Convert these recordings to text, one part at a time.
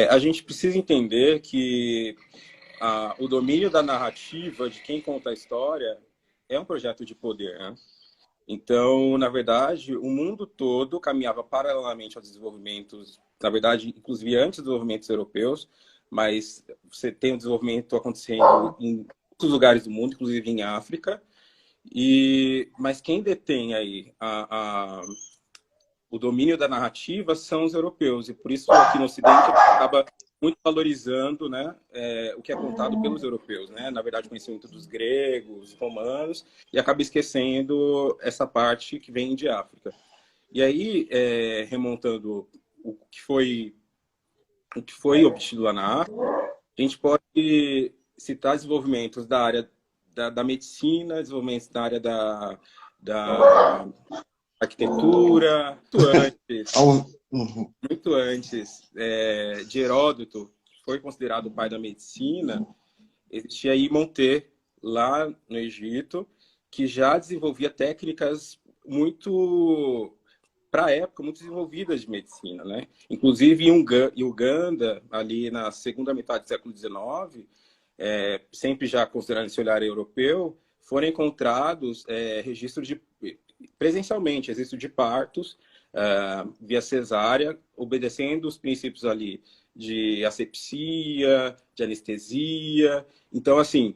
A gente precisa entender que o domínio da narrativa de quem conta a história é um projeto de poder, né? Então, na verdade, o mundo todo caminhava paralelamente aos desenvolvimentos, na verdade, inclusive antes dos desenvolvimentos europeus, mas você tem o desenvolvimento acontecendo em muitos lugares do mundo, inclusive em África, mas quem detém aí o domínio da narrativa são os europeus, e por isso aqui no Ocidente a gente acaba muito valorizando, né, o que é contado pelos europeus, né? Na verdade, conhecimento dos gregos, romanos, e acaba esquecendo essa parte que vem de África. E aí, remontando o que foi obtido lá na África, a gente pode citar desenvolvimentos da área da medicina, desenvolvimentos da área da arquitetura, Uhum. muito antes de Heródoto, que foi considerado o pai da medicina, existia aí Montet, lá no Egito, que já desenvolvia técnicas muito, para a época, muito desenvolvidas de medicina, né? Inclusive em Uganda, ali na segunda metade do século XIX, sempre já considerando esse olhar europeu, foram encontrados registros presencialmente, registros de partos via cesárea, obedecendo os princípios ali de asepsia, de anestesia. Então, assim,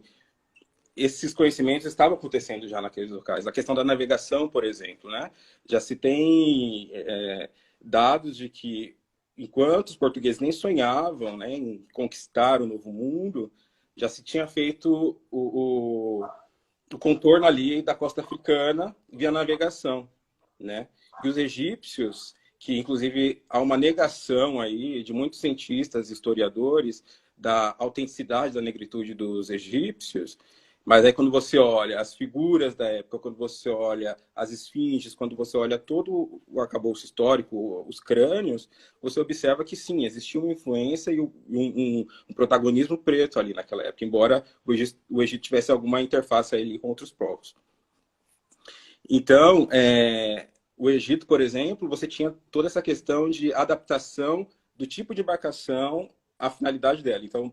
esses conhecimentos estavam acontecendo já naqueles locais. A questão da navegação, por exemplo, né? Já se tem dados de que, enquanto os portugueses nem sonhavam, né, em conquistar o Novo Mundo, já se tinha feito o contorno ali da costa africana via navegação, né? E os egípcios, que inclusive há uma negação aí de muitos cientistas, historiadores, da autenticidade da negritude dos egípcios, mas aí quando você olha as figuras da época, quando você olha as esfinges, quando você olha todo o arcabouço histórico, os crânios, você observa que sim, existia uma influência e um protagonismo preto ali naquela época, embora o Egito tivesse alguma interface ali com outros povos. Então, o Egito, por exemplo, você tinha toda essa questão de adaptação do tipo de embarcação à finalidade dela. Então,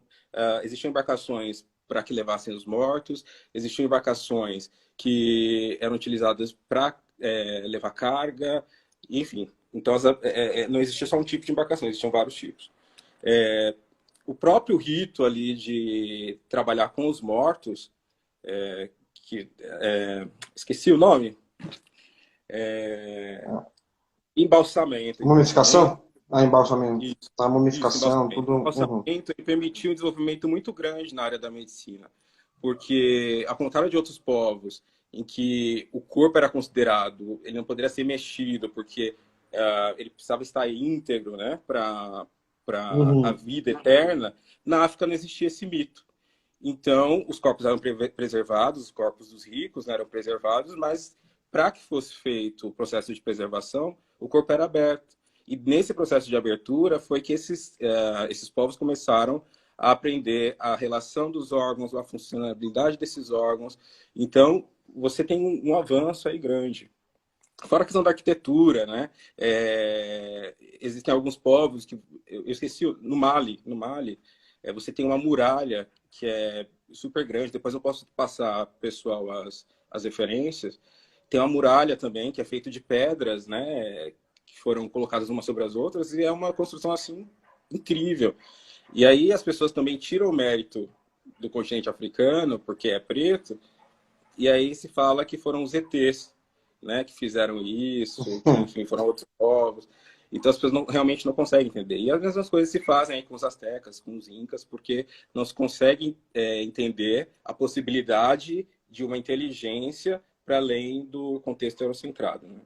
existiam embarcações para que levassem os mortos, existiam embarcações que eram utilizadas para levar carga, enfim. Então, não existia só um tipo de embarcação, existiam vários tipos. O próprio rito ali de trabalhar com os mortos, que esqueci o nome, embalsamento. Mumificação? Ah, embalsamento. Isso, A isso, mumificação, embalsamento. tudo. Uhum. Embalsamento permitiu um desenvolvimento muito grande na área da medicina, porque, ao contrário de outros povos, em que o corpo era considerado, ele não poderia ser mexido, porque ele precisava estar íntegro, né, para a Uhum. vida eterna, na África não existia esse mito. Então, os corpos eram preservados, os corpos dos ricos, né, eram preservados, mas para que fosse feito o processo de preservação, o corpo era aberto. E nesse processo de abertura foi que esses povos começaram a aprender a relação dos órgãos, a funcionalidade desses órgãos. Então, você tem um avanço aí grande. Fora a questão da arquitetura, né? Existem alguns povos que eu esqueci no Mali, você tem uma muralha que é super grande. Depois eu posso passar pessoal as referências. Tem uma muralha também que é feita de pedras, né? Que foram colocadas umas sobre as outras e é uma construção assim incrível. E aí as pessoas também tiram o mérito do continente africano porque é preto e aí se fala que foram os ETs, né, que fizeram isso, que enfim foram outros povos. Então as pessoas realmente não conseguem entender. E as mesmas coisas se fazem aí com os astecas, com os incas, porque não se consegue entender a possibilidade de uma inteligência para além do contexto eurocentrado. Né?